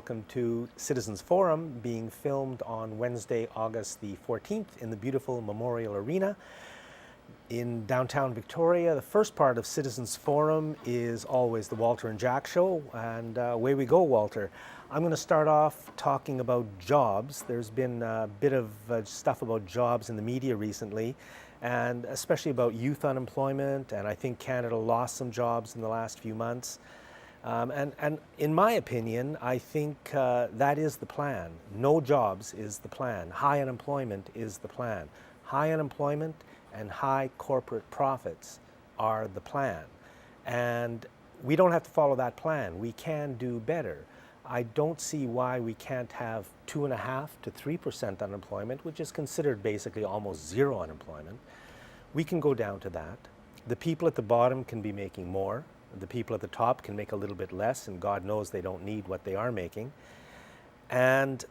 welcome to Citizens Forum, being filmed on Wednesday, August the 14th in the beautiful Memorial Arena in downtown Victoria. The first part of Citizens Forum is always the Walter and Jack Show, and away we go, Walter. I'm going to start off talking about jobs. There's been a bit of stuff about jobs in the media recently, and especially about youth unemployment, and I think Canada lost some jobs in the last few months. And in my opinion, I think that is the plan. No jobs is the plan. High unemployment is the plan. High unemployment and high corporate profits are the plan. And we don't have to follow that plan. We can do better. I don't see why we can't have 2.5% to 3% unemployment, which is considered basically almost zero unemployment. We can go down to that. The people at the bottom can be making more. The people at the top can make a little bit less, and God knows they don't need what they are making. And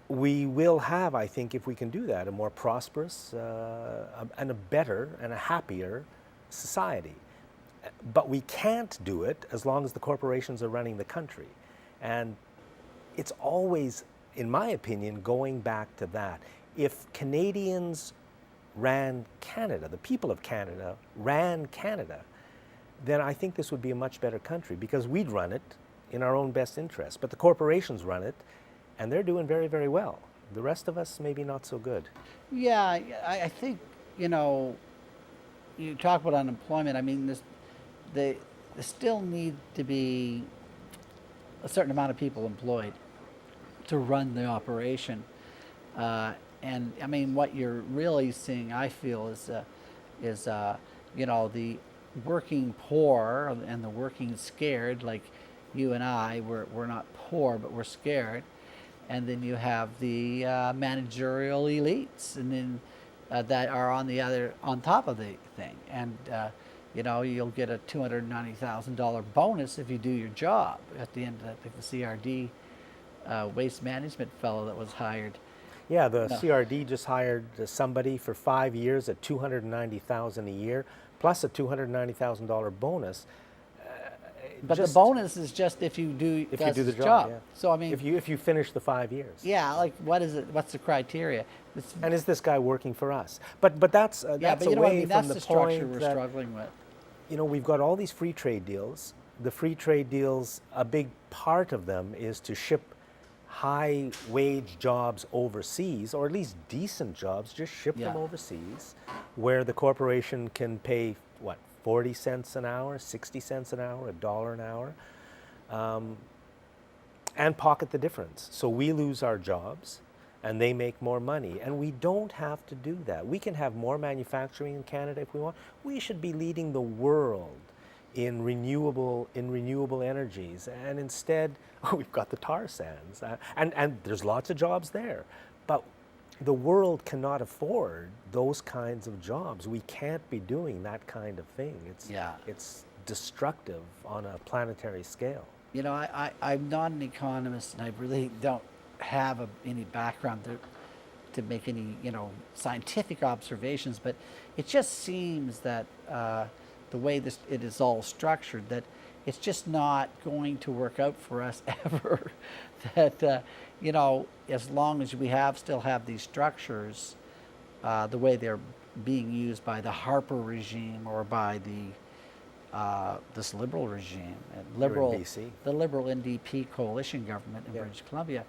we will have, I think, if we can do that, a more prosperous and a better and a happier society. But we can't do it as long as the corporations are running the country. And it's always, in my opinion, going back to that. If Canadians ran Canada, the people of Canada ran Canada, then I think this would be a much better country, because we'd run it in our own best interest. But the corporations run it, and they're doing very, very well. The rest of us, maybe not so good. Yeah, I think, you talk about unemployment. I mean, there still need to be a certain amount of people employed to run the operation. And I mean, what you're really seeing, I feel, is the working poor and the working scared, like you and I, we're not poor, but we're scared. And then you have the managerial elites, and then that are on top of the thing. And you'll get a $290,000 bonus if you do your job at the end of that, like the CRD waste management fellow that was hired. Yeah, the CRD just hired somebody for 5 years at $290,000 a year, plus a $290,000 bonus. But the bonus is just if you do the job. Yeah. So I mean, if you finish the 5 years. Yeah, like what is it? What's the criteria? And is this guy working for us? But that's away that's from the the structure point we're that, struggling with. We've got all these free trade deals. The free trade deals, a big part of them is to ship high wage jobs overseas, or at least decent jobs, just ship them overseas, where the corporation can pay, 40 cents an hour, 60 cents an hour, $1 an hour, and pocket the difference. So we lose our jobs and they make more money. And we don't have to do that. We can have more manufacturing in Canada if we want. We should be leading the world in renewable energies. And instead, we've got the tar sands. And there's lots of jobs there. But the world cannot afford those kinds of jobs. We can't be doing that kind of thing. It's destructive on a planetary scale. I'm not an economist, and I really don't have any background to make any, scientific observations, but it just seems that the way it is all structured, that it's just not going to work out for us ever. That as long as we still have these structures, the way they're being used by the Harper regime or by this Liberal regime, the Liberal NDP coalition government in British Columbia,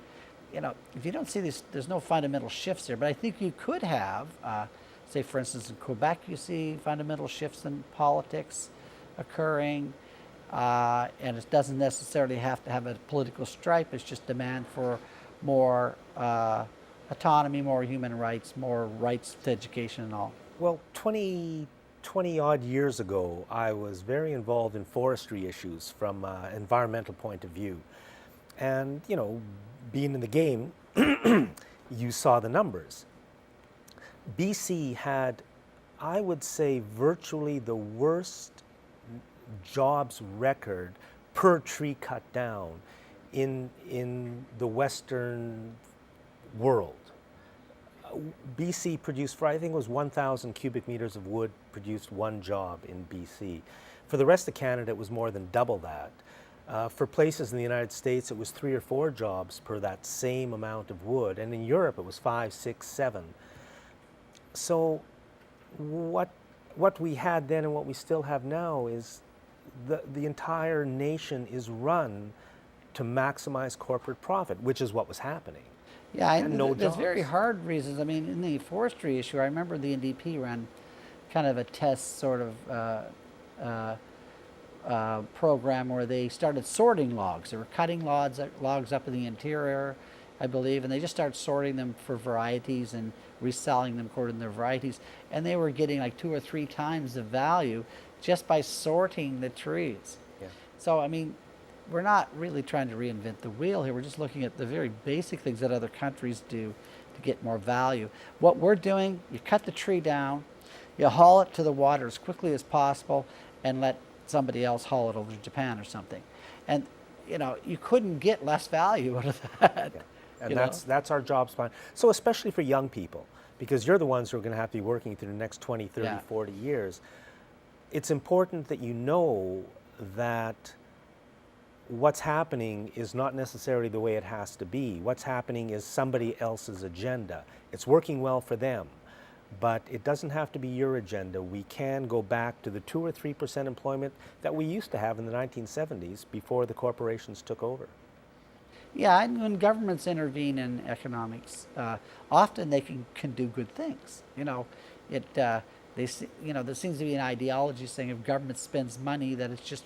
if you don't see this, there's no fundamental shifts there. But I think you could have, say for instance in Quebec, you see fundamental shifts in politics occurring. And it doesn't necessarily have to have a political stripe. It's just demand for more autonomy, more human rights, more rights to education and all. Well, 20 odd years ago, I was very involved in forestry issues from an environmental point of view. And, being in the game, you saw the numbers. BC had, I would say, virtually the worst jobs record per tree cut down in the Western world. BC produced, I think it was 1,000 cubic meters of wood produced one job in BC. For the rest of Canada, it was more than double that. For places in the United States, it was 3 or 4 jobs per that same amount of wood, and in Europe it was 5, 6, 7. So what we had then and what we still have now is the entire nation is run to maximize corporate profit, which is what was happening. Yeah, And no there's jobs. very hard reasons. I mean, in the forestry issue, I remember the NDP ran kind of a test sort of program where they started sorting logs. They were cutting logs up in the interior, I believe, and they just started sorting them for varieties and reselling them according to their varieties. And they were getting like 2 or 3 times the value just by sorting the trees. Yeah. So, I mean, we're not really trying to reinvent the wheel here. We're just looking at the very basic things that other countries do to get more value. What we're doing, you cut the tree down, you haul it to the water as quickly as possible, and let somebody else haul it over to Japan or something. And, you know, you couldn't get less value out of that. Yeah. And that's our job spot. So especially for young people, because you're the ones who are going to have to be working through the next 20, 30, Yeah. 40 years, it's important that you know that what's happening is not necessarily the way it has to be. What's happening is somebody else's agenda. It's working well for them, but it doesn't have to be your agenda. We can go back to the 2 or 3% employment that we used to have in the 1970s before the corporations took over. Yeah, and when governments intervene in economics, often they can do good things. You know, there seems to be an ideology saying if government spends money that it's just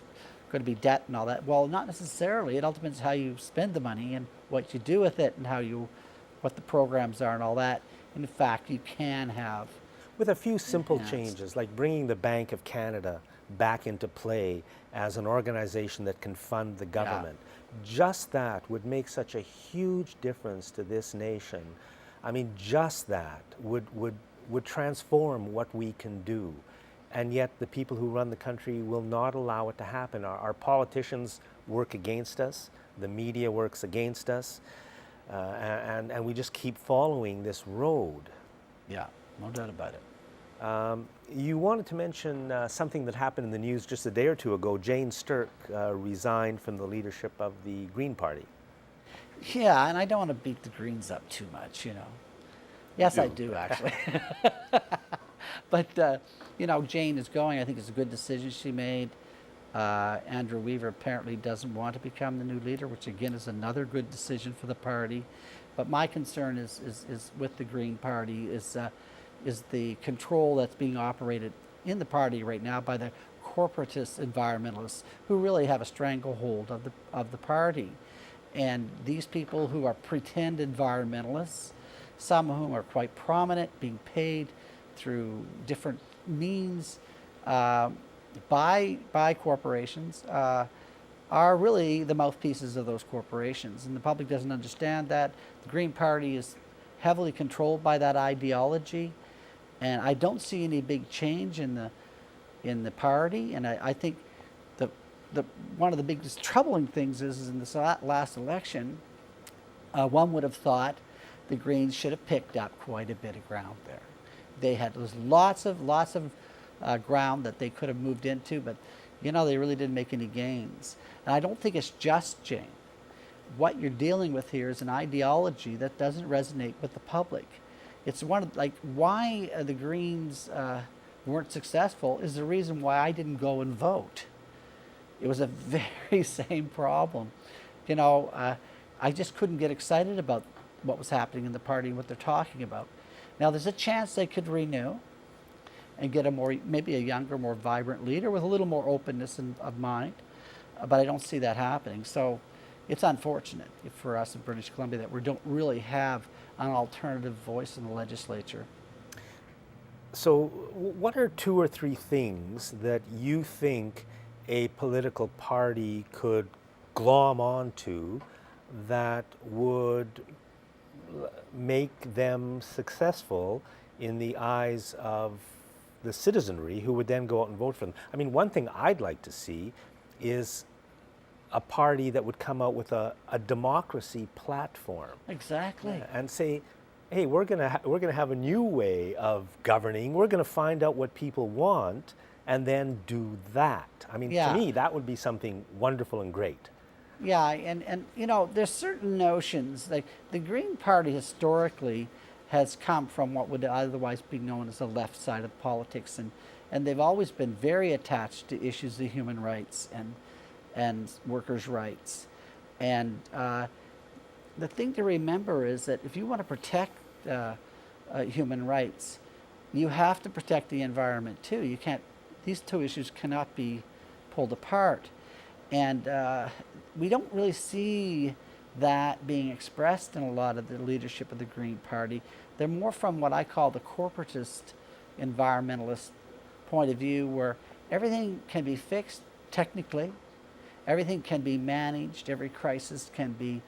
going to be debt and all that. Well, not necessarily. It all depends how you spend the money and what you do with it and what the programs are and all that. And in fact, you can have With a few simple enhanced. changes, like bringing the Bank of Canada back into play as an organization that can fund the government. Just that would make such a huge difference to this nation. I mean, just that would transform what we can do. And yet the people who run the country will not allow it to happen. Our politicians work against us. The media works against us. And we just keep following this road. Yeah, no doubt about it. You wanted to mention something that happened in the news just a day or two ago. Jane Sturck resigned from the leadership of the Green Party. Yeah, and I don't want to beat the Greens up too much, you know. Yes, I do, actually. But, Jane is going. I think it's a good decision she made. Andrew Weaver apparently doesn't want to become the new leader, which again is another good decision for the party. But my concern is with the Green Party is the control that's being operated in the party right now by the corporatist environmentalists who really have a stranglehold of the party. And these people who are pretend environmentalists, some of whom are quite prominent, being paid through different means by corporations, are really the mouthpieces of those corporations. And the public doesn't understand that. The Green Party is heavily controlled by that ideology. And I don't see any big change in the party. And I think one of the biggest troubling things is in this last election, one would have thought the Greens should have picked up quite a bit of ground there. There was lots of ground that they could have moved into, but they really didn't make any gains. And I don't think it's just Jane. What you're dealing with here is an ideology that doesn't resonate with the public. It's why the Greens weren't successful is the reason why I didn't go and vote. It was a very same problem. I just couldn't get excited about what was happening in the party and what they're talking about. Now, there's a chance they could renew and get maybe a younger, more vibrant leader with a little more openness of mind, but I don't see that happening. So it's unfortunate for us in British Columbia that we don't really have an alternative voice in the legislature. So what are 2 or 3 things that you think a political party could glom onto that would make them successful in the eyes of the citizenry who would then go out and vote for them? I mean, one thing I'd like to see is a party that would come out with a democracy platform. Exactly. And say, hey, we're gonna have a new way of governing. We're gonna find out what people want, and then do that. I mean, to Yeah. me, that would be something wonderful and great. Yeah, and you know, there's certain notions, like the Green Party historically has come from what would otherwise be known as the left side of politics, and they've always been very attached to issues of human rights and workers' rights. And the thing to remember is that if you want to protect human rights, you have to protect the environment too. You can't; these two issues cannot be pulled apart. And we don't really see that being expressed in a lot of the leadership of the Green Party. They're more from what I call the corporatist environmentalist point of view, where everything can be fixed technically, everything can be managed, every crisis can be,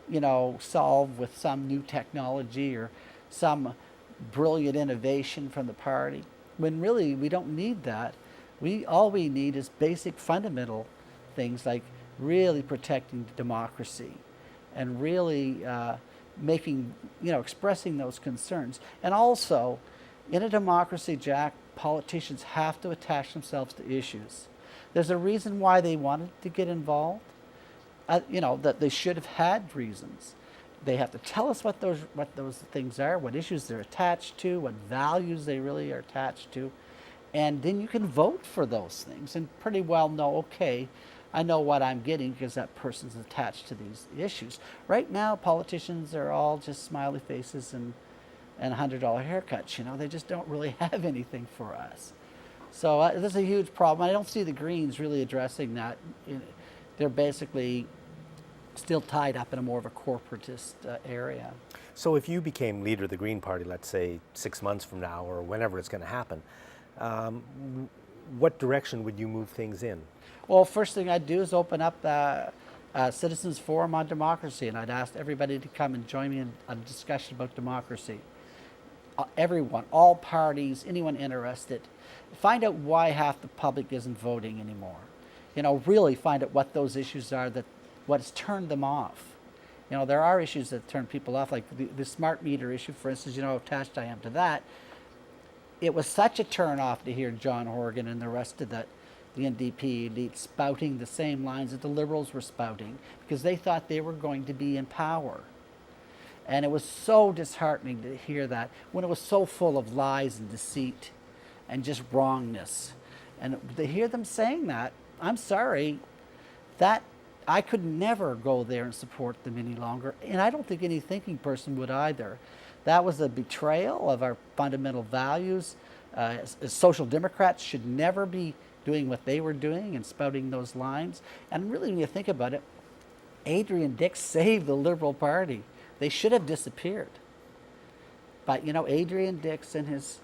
you know, solved with some new technology or some brilliant innovation from the party. When really we don't need that. All we need is basic fundamental things like really protecting democracy and really making, you know, expressing those concerns. And also, in a democracy, Jack, politicians have to attach themselves to issues. There's a reason why they wanted to get involved. You know, that they should have had reasons. They have to tell us what those things are, what issues they're attached to, what values they really are attached to. And then you can vote for those things and pretty well know, okay, I know what I'm getting because that person's attached to these issues. Right now, politicians are all just smiley faces and $100 haircuts. You know, they just don't really have anything for us. So there's a huge problem. I don't see the Greens really addressing that. They're basically still tied up in a more of a corporatist area. So if you became leader of the Green Party, let's say 6 months from now or whenever it's going to happen, what direction would you move things in? Well, first thing I'd do is open up a Citizens Forum on Democracy, and I'd ask everybody to come and join me in a discussion about democracy. Everyone, all parties, anyone interested. Find out why half the public isn't voting anymore. You know, really find out what those issues are, what's turned them off. You know, there are issues that turn people off, like the smart meter issue, for instance, you know, attached I am to that. It was such a turn off to hear John Horgan and the rest of the NDP elite spouting the same lines that the Liberals were spouting because they thought they were going to be in power. And it was so disheartening to hear that when it was so full of lies and deceit and just wrongness. And to hear them saying that, I'm sorry, that I could never go there and support them any longer. And I don't think any thinking person would either. That was a betrayal of our fundamental values. As social democrats should never be doing what they were doing and spouting those lines. And really, when you think about it, Adrian Dix saved the Liberal Party. They should have disappeared. But, you know, Adrian Dix and his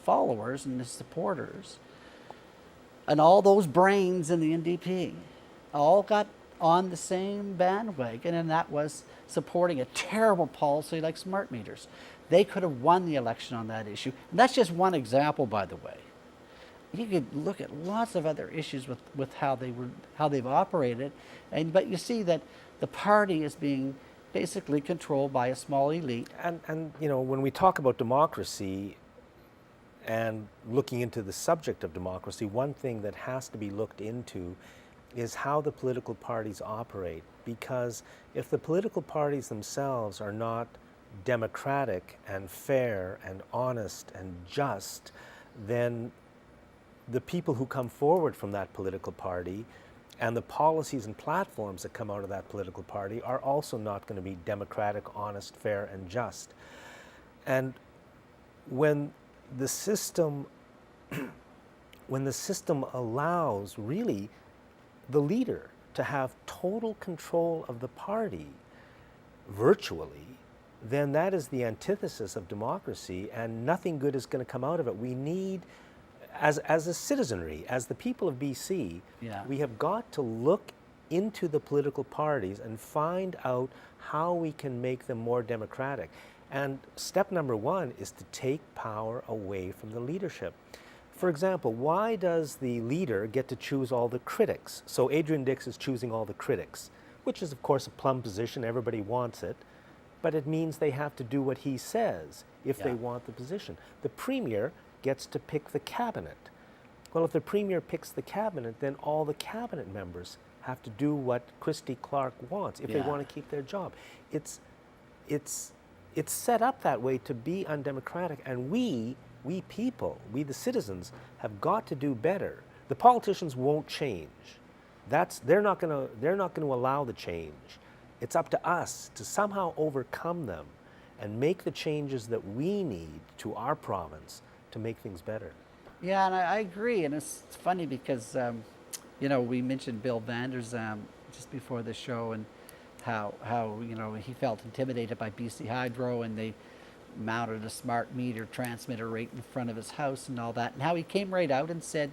followers and his supporters and all those brains in the NDP all got on the same bandwagon, and that was supporting a terrible policy like smart meters. They could have won the election on that issue. And that's just one example, by the way. You could look at lots of other issues with how they've operated, but you see that the party is being basically controlled by a small elite. And you know, when we talk about democracy and looking into the subject of democracy, one thing that has to be looked into is how the political parties operate. Because if the political parties themselves are not democratic and fair and honest and just, then the people who come forward from that political party and the policies and platforms that come out of that political party are also not going to be democratic, honest, fair, and just. And when the system allows really the leader to have total control of the party virtually, then that is the antithesis of democracy, and nothing good is going to come out of it. We need, as a citizenry, as the people of BC, we have got to look into the political parties and find out how we can make them more democratic. And step number one is to take power away from the leadership. For example, why does the leader get to choose all the critics? So Adrian Dix is choosing all the critics, which is of course a plum position, everybody wants it, but it means they have to do what he says if they want the position. The premier gets to pick the cabinet. Well, if the premier picks the cabinet, then all the cabinet members have to do what Christy Clark wants if they Yeah. want to keep their job. It's it's it's set up that way to be undemocratic, and we people, we the citizens, have got to do better. The politicians won't change. They're not going to allow the change. It's up to us to somehow overcome them and make the changes that we need to our province to make things better. Yeah, and I agree. And it's funny because, we mentioned Bill Vanderzam just before the show, and how he felt intimidated by BC Hydro, and they mounted a smart meter transmitter right in front of his house and all that, and how he came right out and said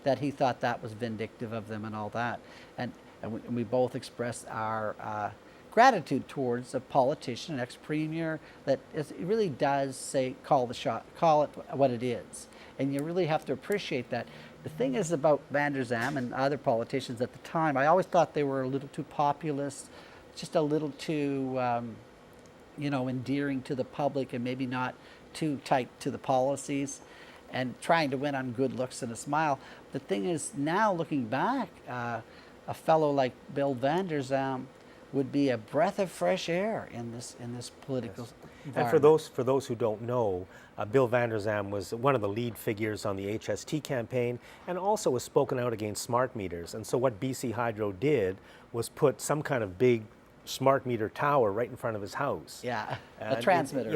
that he thought that was vindictive of them and all that. And we both expressed our gratitude towards a politician, an ex-premier, that really does call it what it is. And you really have to appreciate that. The thing is about Vanderzam and other politicians at the time, I always thought they were a little too populist, just a little too, endearing to the public, and maybe not too tight to the policies, and trying to win on good looks and a smile. The thing is, now looking back, a fellow like Bill Vanderzam would be a breath of fresh air in this political environment. And for those who don't know, Bill Vanderzam was one of the lead figures on the HST campaign, and also was spoken out against smart meters. And so what BC Hydro did was put some kind of big smart meter tower right in front of his house. Yeah, And a transmitter.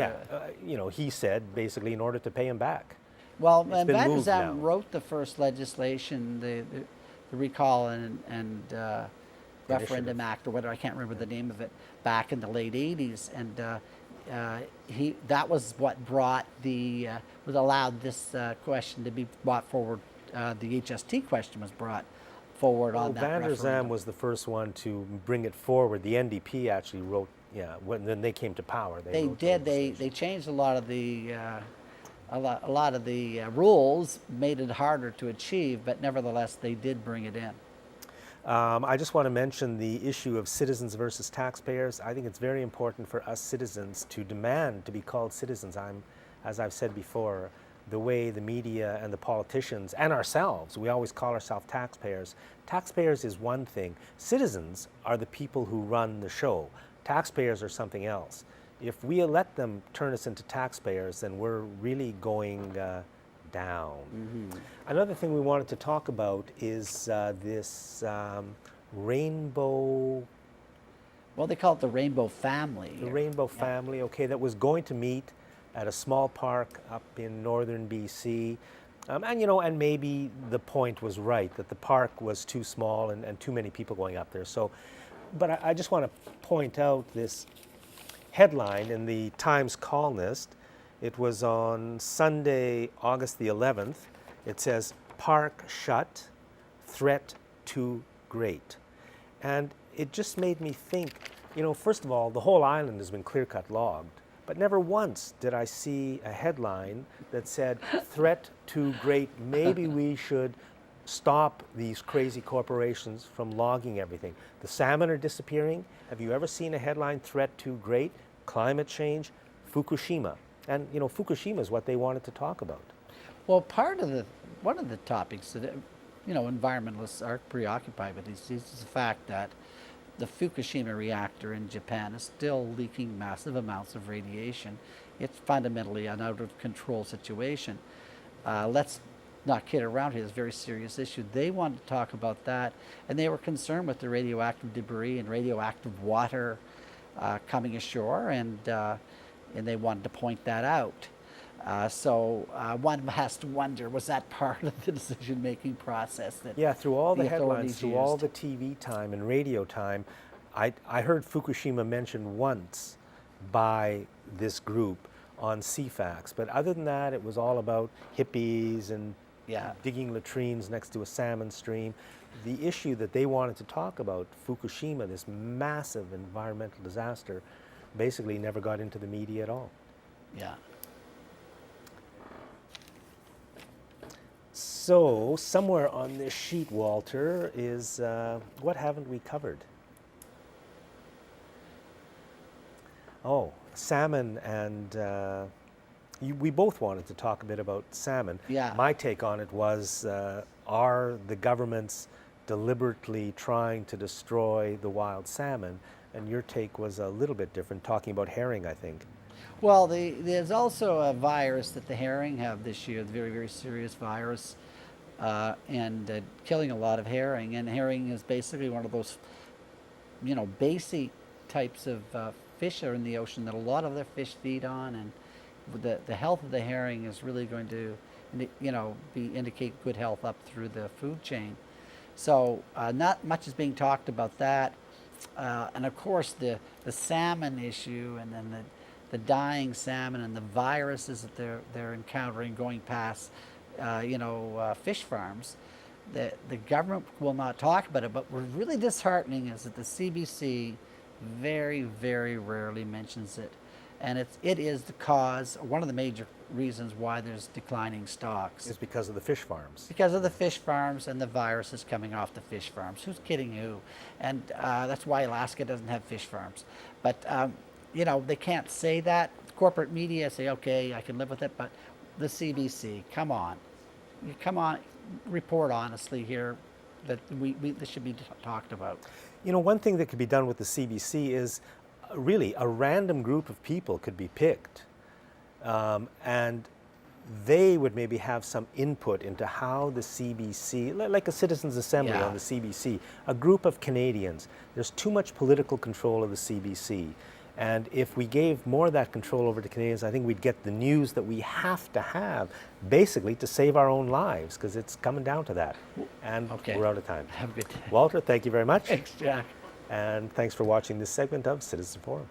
He said basically in order to pay him back. Well, It's and been moved now. Vanderzam wrote the first legislation, the recall and referendum act, or whatever, I can't remember the name of it, back in the late 80s, and that was what brought was allowed this question to be brought forward. The HST question was brought forward on that Vanderzam referendum. was the first one to bring it forward. The NDP actually wrote, when they came to power. They wrote did. the They legislation. changed a lot of the rules, made it harder to achieve, but nevertheless they did bring it in. I just want to mention the issue of citizens versus taxpayers. I think it's very important for us citizens to demand to be called citizens. As I've said before, the way the media and the politicians and ourselves, we always call ourselves taxpayers. Taxpayers is one thing. Citizens are the people who run the show. Taxpayers are something else. If we let them turn us into taxpayers, then we're really going down. Mm-hmm. Another thing we wanted to talk about is this rainbow. Well, they call it the Rainbow Family. The Rainbow Yeah. Family, okay, that was going to meet at a small park up in northern BC. And maybe the point was right, that the park was too small and too many people going up there. So, but I just want to point out this headline in the Times Colonist. It was on Sunday, August the 11th. It says, "Park shut, threat too great." And it just made me think, first of all, the whole island has been clear-cut logged, but never once did I see a headline that said, "Threat too great, maybe we should stop these crazy corporations from logging everything." The salmon are disappearing. Have you ever seen a headline, "Threat too great"? Climate change, Fukushima. And, Fukushima is what they wanted to talk about. Well, one of the topics that environmentalists are preoccupied with is the fact that the Fukushima reactor in Japan is still leaking massive amounts of radiation. It's fundamentally an out of control situation. Let's not kid around here. It's a very serious issue. They wanted to talk about that, and they were concerned with the radioactive debris and radioactive water coming ashore, and they wanted to point that out. So one has to wonder, was that part of the decision-making process that Yeah, through all the authorities headlines, through all used? the TV time and radio time, I heard Fukushima mentioned once by this group on CFAX. But other than that, it was all about hippies and Yeah. digging latrines next to a salmon stream. The issue that they wanted to talk about, Fukushima, this massive environmental disaster, basically never got into the media at all. Yeah. So, somewhere on this sheet, Walter, is what haven't we covered? Oh, salmon and We both wanted to talk a bit about salmon. Yeah. My take on it was, are the governments deliberately trying to destroy the wild salmon? And your take was a little bit different, talking about herring, I think. Well, there's also a virus that the herring have this year, a very, very serious virus, and killing a lot of herring. And herring is basically one of those, basic types of fish are in the ocean that a lot of their fish feed on, and the health of the herring is really going to, indicate good health up through the food chain. So not much is being talked about that, and of course the salmon issue, and then the dying salmon and the viruses that they're encountering going past, fish farms. The government will not talk about it, but what's really disheartening is that the CBC very, very rarely mentions it. And it is the cause, one of the major reasons why there's declining stocks. It's because of the fish farms. Because of the fish farms and the viruses coming off the fish farms. Who's kidding who? And that's why Alaska doesn't have fish farms. But, they can't say that. Corporate media say, okay, I can live with it, but the CBC, come on. Report honestly here that this should be talked about. One thing that could be done with the CBC is really a random group of people could be picked, and they would maybe have some input into how the CBC, like a citizens' assembly on the CBC, a group of Canadians. There's too much political control of the CBC. And if we gave more of that control over to Canadians, I think we'd get the news that we have to have, basically, to save our own lives, because it's coming down to that. And we're out of time. Have a good day. Walter, thank you very much. Thanks, Jack. And thanks for watching this segment of Citizen Forum.